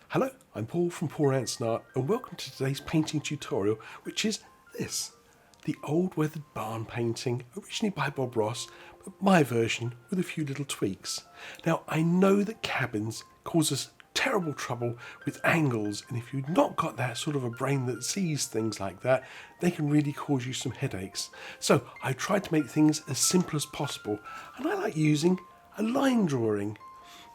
Hello, I'm Paul from Ranson Art and welcome to today's painting tutorial, which is this. The old weathered barn painting, originally by Bob Ross, but my version with a few little tweaks. Now I know that cabins cause us terrible trouble with angles, and if you've not got that sort of a brain that sees things like that, they can really cause you some headaches. So I tried to make things as simple as possible, and I like using a line drawing.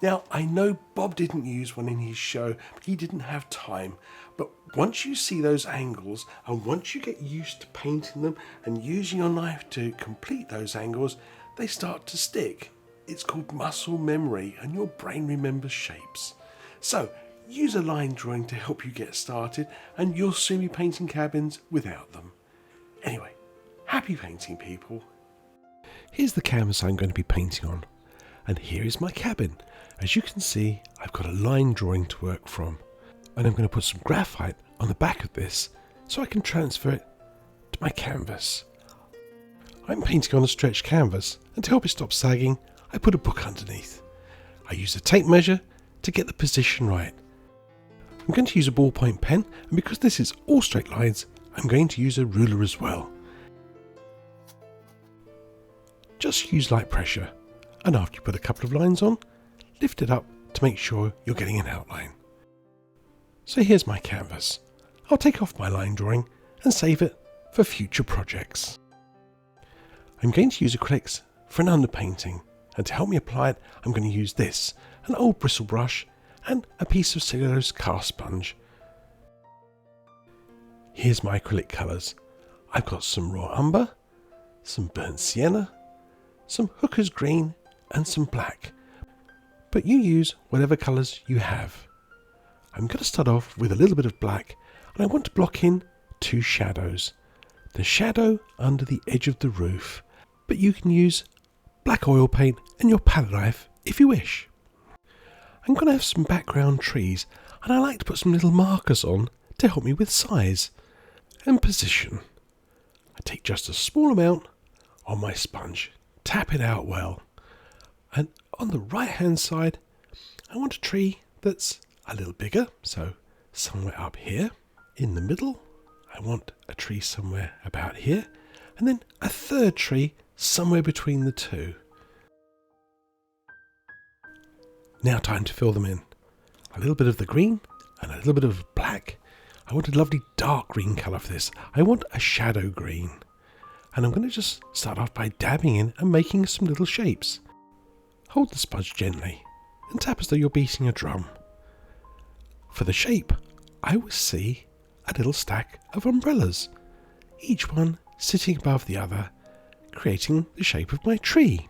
Now, I know Bob didn't use one in his show, but he didn't have time. But once you see those angles, and once you get used to painting them and using your knife to complete those angles, they start to stick. It's called muscle memory, and your brain remembers shapes. So, use a line drawing to help you get started, and you'll soon be painting cabins without them. Anyway, happy painting, people. Here's the canvas I'm going to be painting on, and here is my cabin. As you can see, I've got a line drawing to work from, and I'm going to put some graphite on the back of this so I can transfer it to my canvas. I'm painting on a stretched canvas, and to help it stop sagging, I put a book underneath. I use a tape measure to get the position right. I'm going to use a ballpoint pen, and because this is all straight lines, I'm going to use a ruler as well. Just use light pressure, and after you put a couple of lines on, lift it up to make sure you're getting an outline. So here's my canvas. I'll take off my line drawing and save it for future projects. I'm going to use acrylics for an underpainting, and to help me apply it, I'm going to use this, an old bristle brush and a piece of cellulose cast sponge. Here's my acrylic colours. I've got some raw umber, some burnt sienna, some hooker's green and some black. But you use whatever colours you have. I'm going to start off with a little bit of black, and I want to block in two shadows. The shadow under the edge of the roof, but you can use black oil paint and your palette knife if you wish. I'm going to have some background trees, and I like to put some little markers on to help me with size and position. I take just a small amount on my sponge, tap it out well, and on the right hand side I want a tree that's a little bigger, so somewhere up here. In the middle I want a tree somewhere about here, and then a third tree somewhere between the two. Now time to fill them in. A little bit of the green and a little bit of black. I want a lovely dark green colour for this. I want a shadow green. And I'm going to just start off by dabbing in and making some little shapes. Hold the sponge gently and tap as though you're beating a drum. For the shape, I will see a little stack of umbrellas, each one sitting above the other, creating the shape of my tree.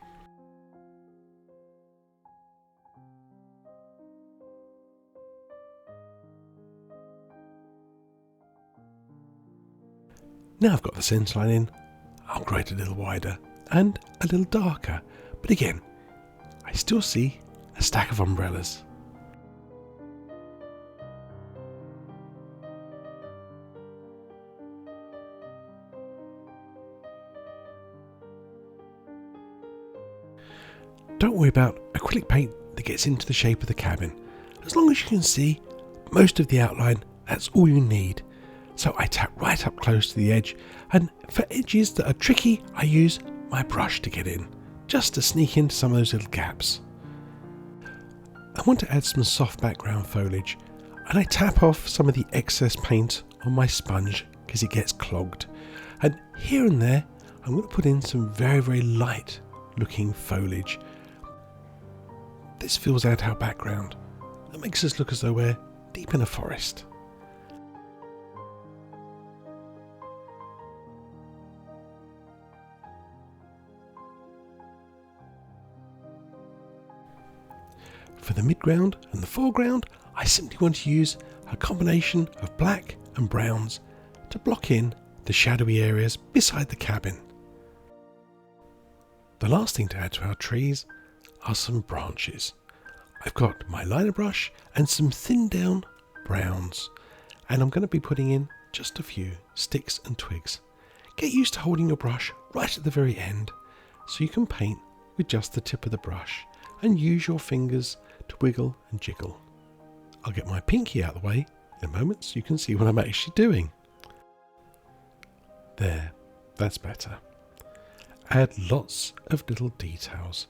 Now I've got the centre line in, I'll grow it a little wider and a little darker, but again, I still see a stack of umbrellas. Don't worry about acrylic paint that gets into the shape of the cabin. As long as you can see most of the outline, that's all you need. So I tap right up close to the edge, and for edges that are tricky, I use my brush to get in, just to sneak into some of those little gaps. I want to add some soft background foliage, and I tap off some of the excess paint on my sponge because it gets clogged. And here and there, I'm going to put in some very, very light looking foliage. This fills out our background. It makes us look as though we're deep in a forest. For the midground and the foreground, I simply want to use a combination of black and browns to block in the shadowy areas beside the cabin. The last thing to add to our trees are some branches. I've got my liner brush and some thinned down browns, and I'm going to be putting in just a few sticks and twigs. Get used to holding your brush right at the very end so you can paint with just the tip of the brush and use your fingers to wiggle and jiggle. I'll get my pinky out of the way in a moment so you can see what I'm actually doing. There, that's better. Add lots of little details,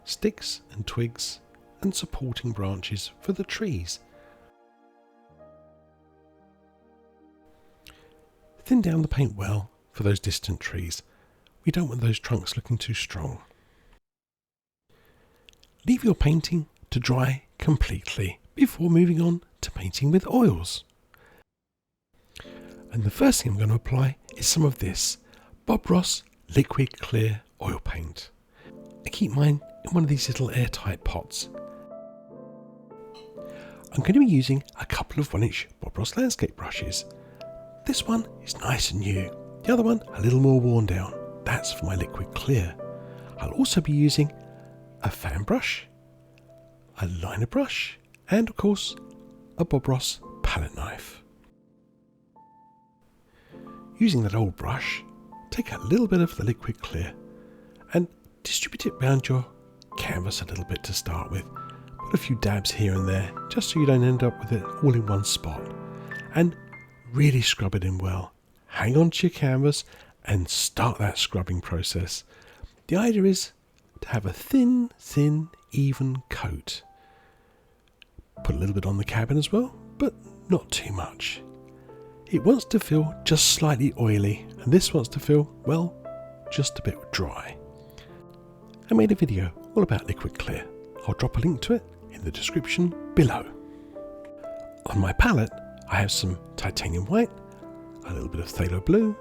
sticks and twigs and supporting branches for the trees. Thin down the paint well for those distant trees. We don't want those trunks looking too strong. Leave your painting to dry completely before moving on to painting with oils. And the first thing I'm going to apply is some of this Bob Ross liquid clear oil paint. I keep mine in one of these little airtight pots. I'm going to be using a couple of 1-inch Bob Ross landscape brushes. This one is nice and new, the other one a little more worn down. That's for my liquid clear. I'll also be using a fan brush, a liner brush, and of course a Bob Ross palette knife. Using that old brush, take a little bit of the liquid clear and distribute it around your canvas a little bit to start with. Put a few dabs here and there just so you don't end up with it all in one spot, and really scrub it in well. Hang on to your canvas and start that scrubbing process. The idea is to have a thin, even coat. Put a little bit on the cabin as well, but not too much. It wants to feel just slightly oily, and this wants to feel, well, just a bit dry. I made a video all about liquid clear. I'll drop a link to it in the description below. On my palette, I have some titanium white, a little bit of phthalo blue,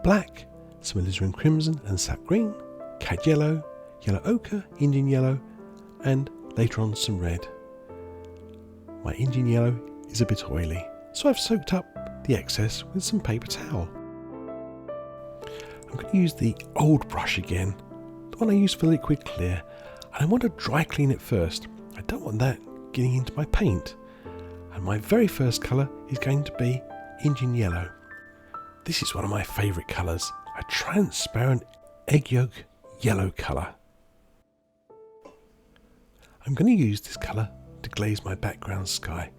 black, some alizarin crimson and sap green, cad yellow, yellow ochre, Indian yellow, and later on some red. My Indian yellow is a bit oily, so I've soaked up the excess with some paper towel. I'm going to use the old brush again, the one I used for liquid clear, and I want to dry clean it first. I don't want that getting into my paint. And my very first colour is going to be Indian yellow. This is one of my favourite colours, a transparent egg yolk yellow colour. I'm going to use this colour to glaze my background sky,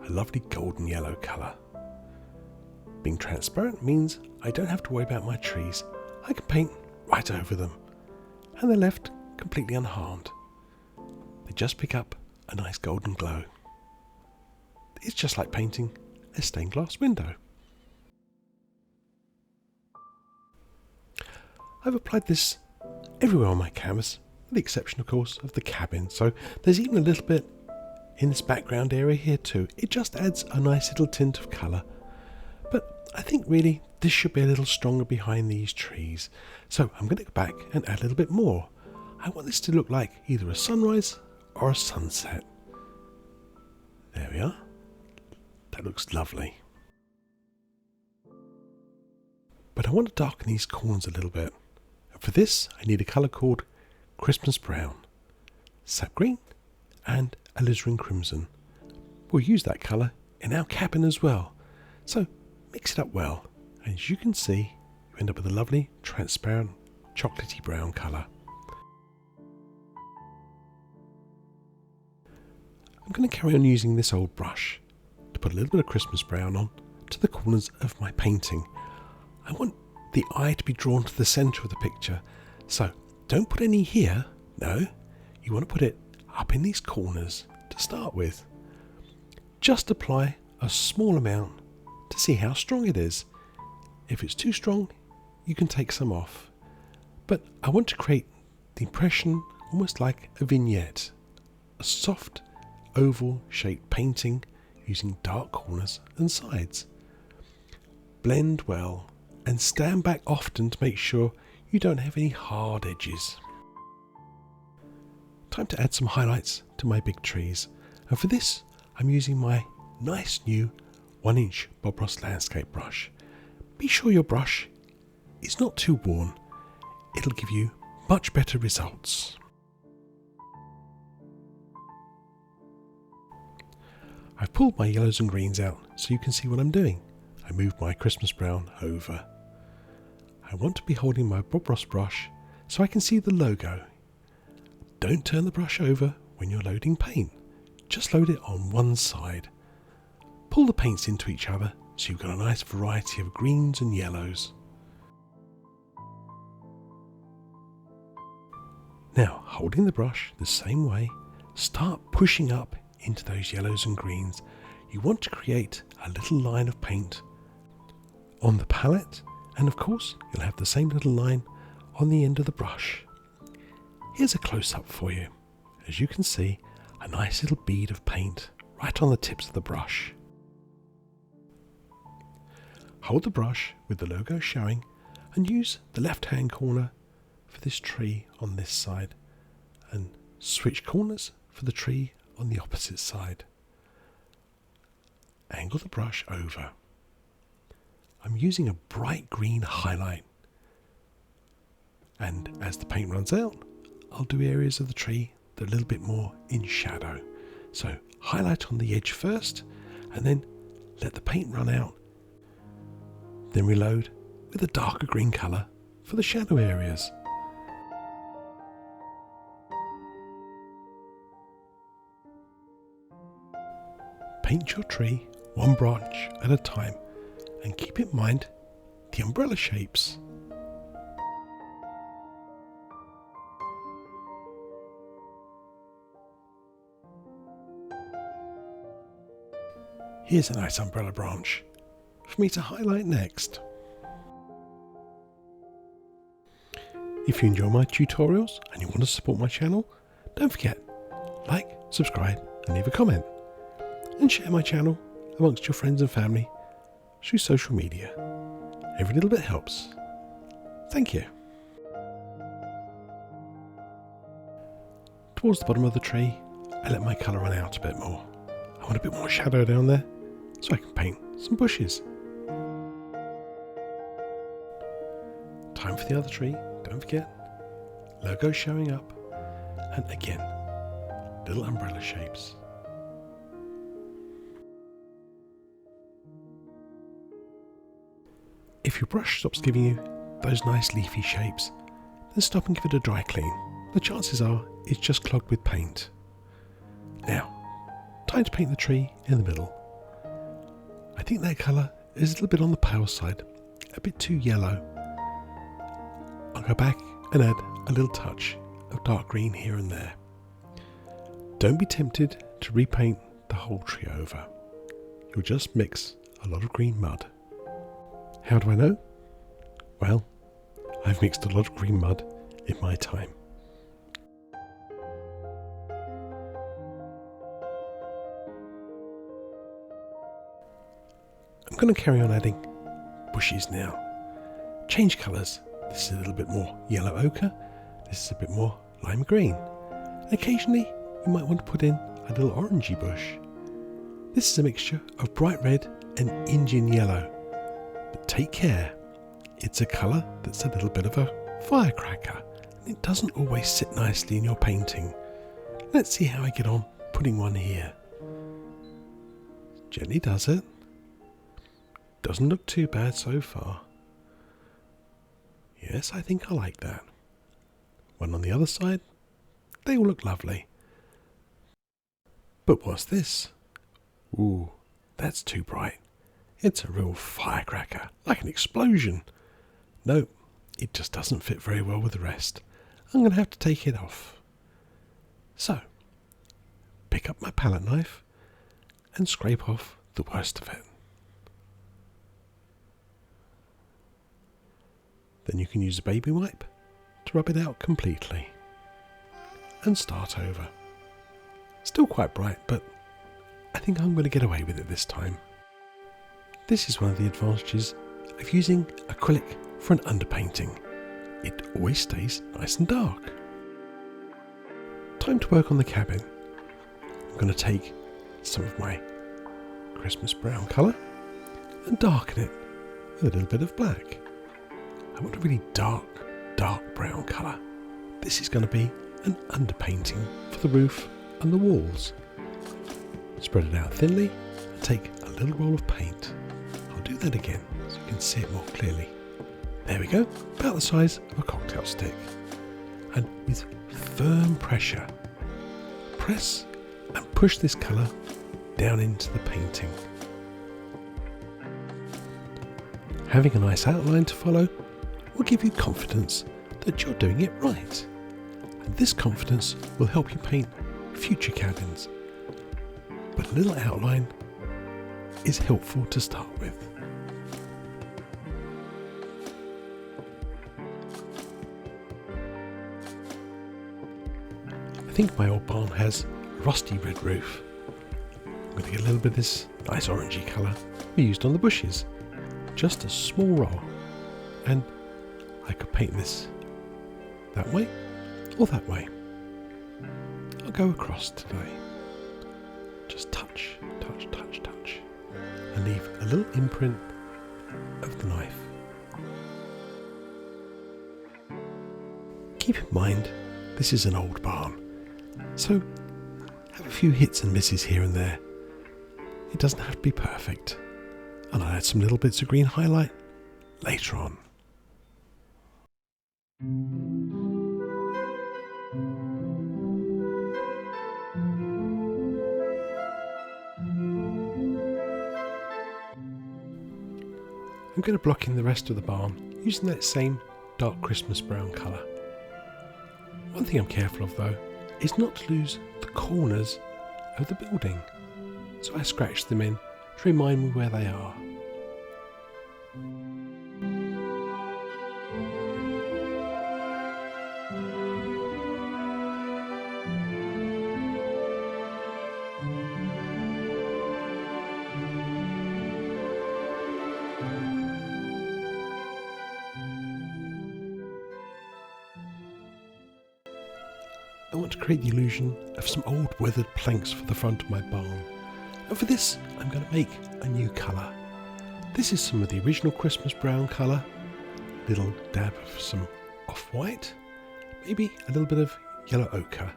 a lovely golden yellow colour. Being transparent means I don't have to worry about my trees. I can paint right over them, and they're left completely unharmed. They just pick up a nice golden glow. It's just like painting a stained glass window. I've applied this everywhere on my canvas, with the exception, of course, of the cabin. So there's even a little bit in this background area here too. It just adds a nice little tint of colour. But I think really this should be a little stronger behind these trees. So I'm going to go back and add a little bit more. I want this to look like either a sunrise or a sunset. There we are. That looks lovely. But I want to darken these corners a little bit. And for this, I need a colour called Christmas Brown, Sap Green, and Alizarin Crimson. We'll use that colour in our cabin as well. So mix it up well. And as you can see, you end up with a lovely, transparent, chocolatey brown colour. I'm going to carry on using this old brush to put a little bit of Christmas brown on to the corners of my painting. I want the eye to be drawn to the centre of the picture, so don't put any here, no, you want to put it up in these corners to start with. Just apply a small amount to see how strong it is. If it's too strong, you can take some off. But I want to create the impression almost like a vignette, a soft oval shaped painting using dark corners and sides. Blend well and stand back often to make sure you don't have any hard edges. Time to add some highlights to my big trees, and for this I'm using my nice new 1-inch Bob Ross landscape brush. Be sure your brush is not too worn, it'll give you much better results. I've pulled my yellows and greens out so you can see what I'm doing. I moved my Christmas brown over. I want to be holding my Bob Ross brush so I can see the logo. Don't turn the brush over when you're loading paint. just load it on one side. Pull the paints into each other so you've got a nice variety of greens and yellows. Now, holding the brush the same way, start pushing up into those yellows and greens. You want to create a little line of paint on the palette, and of course you'll have the same little line on the end of the brush. Here's a close-up for you. As you can see, a nice little bead of paint right on the tips of the brush. Hold the brush with the logo showing and use the left-hand corner for this tree on this side and switch corners for the tree on the opposite side. Angle the brush over. I'm using a bright green highlight, and as the paint runs out, I'll do areas of the tree that are a little bit more in shadow. So highlight on the edge first and then let the paint run out. Then reload with a darker green colour for the shadow areas. Paint your tree one branch at a time and keep in mind the umbrella shapes. Here's a nice umbrella branch for me to highlight next. If you enjoy my tutorials and you want to support my channel, don't forget, like, subscribe and leave a comment. And share my channel amongst your friends and family through social media. Every little bit helps. Thank you. Towards the bottom of the tree, I let my colour run out a bit more. I want a bit more shadow down there, so I can paint some bushes. Time for the other tree, don't forget. Logo showing up, and again, little umbrella shapes. If your brush stops giving you those nice leafy shapes, then stop and give it a dry clean. The chances are it's just clogged with paint. Now, time to paint the tree in the middle. I think that colour is a little bit on the pale side, a bit too yellow. I'll go back and add a little touch of dark green here and there. Don't be tempted to repaint the whole tree over. You'll just mix a lot of green mud. How do I know? Well, I've mixed a lot of green mud in my time. I'm going to carry on adding bushes now. Change colours. This is a little bit more yellow ochre. This is a bit more lime green. And occasionally you might want to put in a little orangey bush. This is a mixture of bright red and Indian yellow. But take care, it's a colour that's a little bit of a firecracker. It doesn't always sit nicely in your painting. Let's see how I get on putting one here. Gently does it. Doesn't look too bad so far. Yes, I think I like that. One on the other side. They all look lovely. But what's this? Ooh, that's too bright. It's a real firecracker, like an explosion. No, it just doesn't fit very well with the rest. I'm going to have to take it off. So, pick up my palette knife and scrape off the worst of it. Then you can use a baby wipe to rub it out completely. And start over. Still quite bright, but I think I'm going to get away with it this time. This is one of the advantages of using acrylic for an underpainting. It always stays nice and dark. Time to work on the cabin. I'm going to take some of my Christmas brown colour and darken it with a little bit of black. I want a really dark brown colour. This is going to be an underpainting for the roof and the walls. Spread it out thinly and take a little roll of paint. I'll do that again so you can see it more clearly. There we go, about the size of a cocktail stick. And with firm pressure, press and push this colour down into the painting. Having a nice outline to follow will give you confidence that you're doing it right. And this confidence will help you paint future cabins. But a little outline is helpful to start with. I think my old barn has a rusty red roof. I'm going to get a little bit of this nice orangey colour we used on the bushes. Just a small roll, and I could paint this that way or that way. I'll go across today. Just touch, touch, touch, touch, and leave a little imprint of the knife. Keep in mind, this is an old barn, so have a few hits and misses here and there. It doesn't have to be perfect. And I'll add some little bits of green highlight later on. I'm going to block in the rest of the barn using that same dark Christmas brown colour. One thing I'm careful of though is not to lose the corners of the building, so I scratch them in to remind me where they are. I want to create the illusion of some old weathered planks for the front of my barn. And for this, I'm going to make a new colour. This is some of the original Christmas brown colour, little dab of some off-white, maybe a little bit of yellow ochre.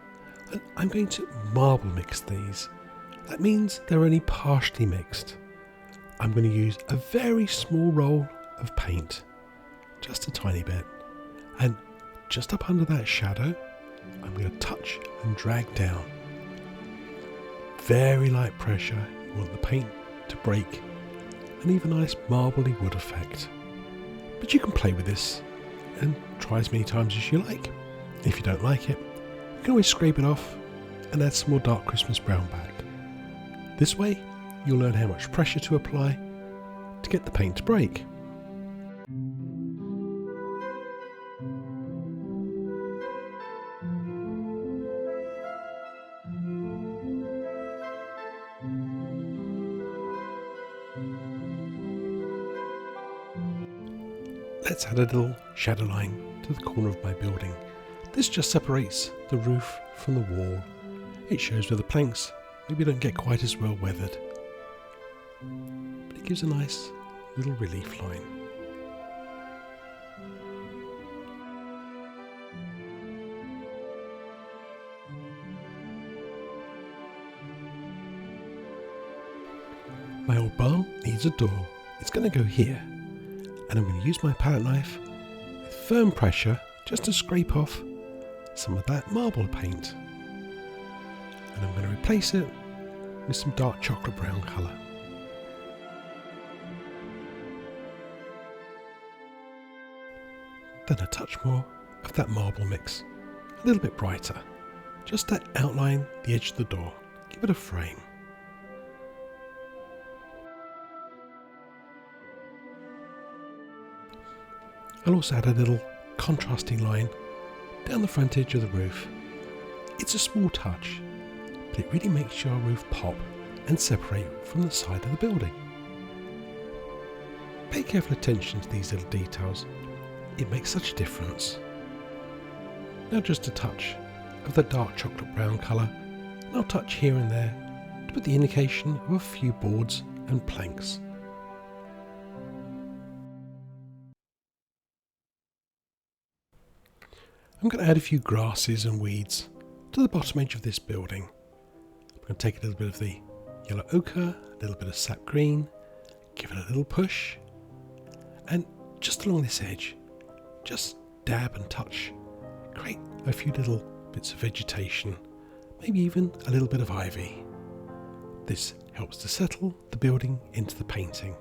And I'm going to marble mix these. That means they're only partially mixed. I'm going to use a very small roll of paint, just a tiny bit. And just up under that shadow, I'm going to touch and drag down. Very light pressure, you want the paint to break and leave a nice marbly wood effect. But you can play with this and try as many times as you like. If you don't like it, you can always scrape it off and add some more dark Christmas brown back. This way, you'll learn how much pressure to apply to get the paint to break. Let's add a little shadow line to the corner of my building. This just separates the roof from the wall. It shows where the planks maybe don't get quite as well weathered, but it gives a nice little relief line. My old barn needs a door. It's going to go here. And I'm going to use my palette knife with firm pressure just to scrape off some of that marble paint. And I'm going to replace it with some dark chocolate brown colour. Then a touch more of that marble mix, a little bit brighter, just to outline the edge of the door, give it a frame. I'll also add a little contrasting line down the front edge of the roof. It's a small touch, but it really makes your roof pop and separate from the side of the building. Pay careful attention to these little details. It makes such a difference. Now just a touch of the dark chocolate brown colour, and I'll touch here and there to put the indication of a few boards and planks. I'm going to add a few grasses and weeds to the bottom edge of this building. I'm going to take a little bit of the yellow ochre, a little bit of sap green, give it a little push, and just along this edge, just dab and touch, create a few little bits of vegetation, maybe even a little bit of ivy. This helps to settle the building into the painting.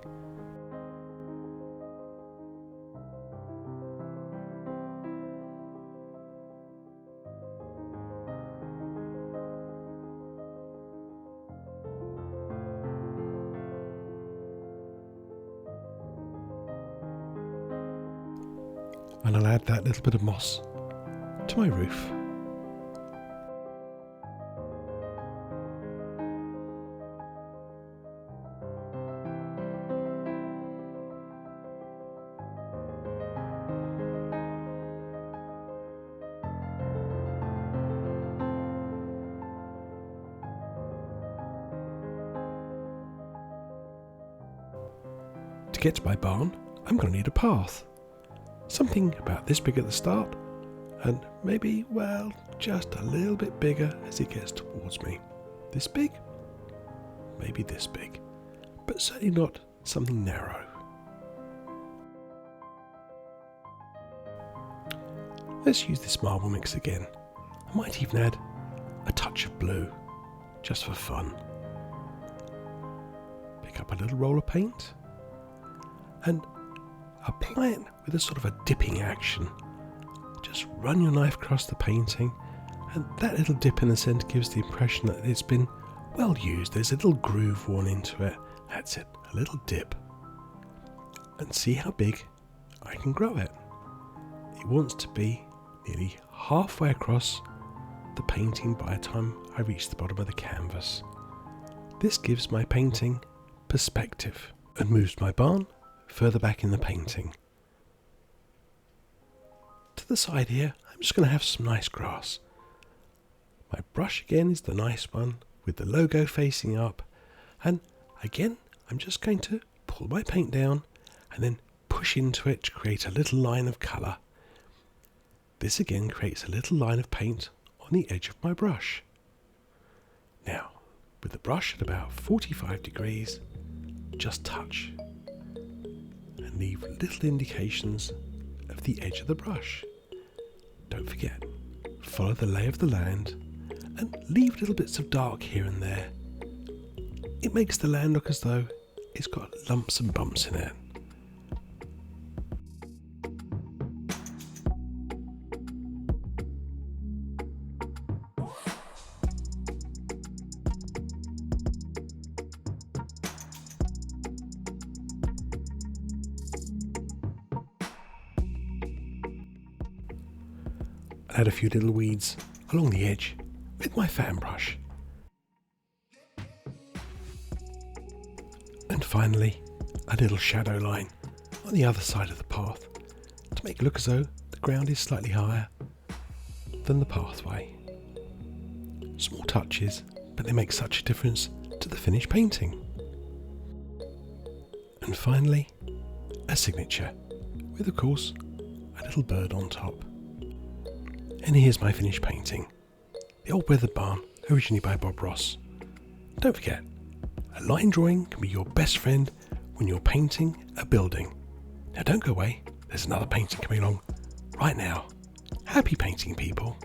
And I'll add that little bit of moss to my roof. To get to my barn, I'm going to need a path. Something about this big at the start, and maybe, well, just a little bit bigger as it gets towards me. This big? Maybe this big, but certainly not something narrow. Let's use this marble mix again. I might even add a touch of blue, just for fun. Pick up a little roll of paint and apply it with a sort of a dipping action. Just run your knife across the painting, and that little dip in the centre gives the impression that it's been well used. There's a little groove worn into it. That's it, a little dip. And see how big I can grow it. It wants to be nearly halfway across the painting by the time I reach the bottom of the canvas. This gives my painting perspective and moves my barn further back in the painting. To the side here, I'm just going to have some nice grass. My brush again is the nice one with the logo facing up, and again I'm just going to pull my paint down and then push into it to create a little line of colour. This again creates a little line of paint on the edge of my brush. Now, with the brush at about 45 degrees, just touch and leave little indications of the edge of the brush. Don't forget, follow the lay of the land and leave little bits of dark here and there. It makes the land look as though it's got lumps and bumps in it. Add a few little weeds along the edge with my fan brush. And finally, a little shadow line on the other side of the path to make it look as though the ground is slightly higher than the pathway. Small touches, but they make such a difference to the finished painting. And finally, a signature with, of course, a little bird on top. And here's my finished painting, the old weathered barn, originally by Bob Ross. Don't forget, a line drawing can be your best friend when you're painting a building. Now don't go away, there's another painting coming along right now. Happy painting, people.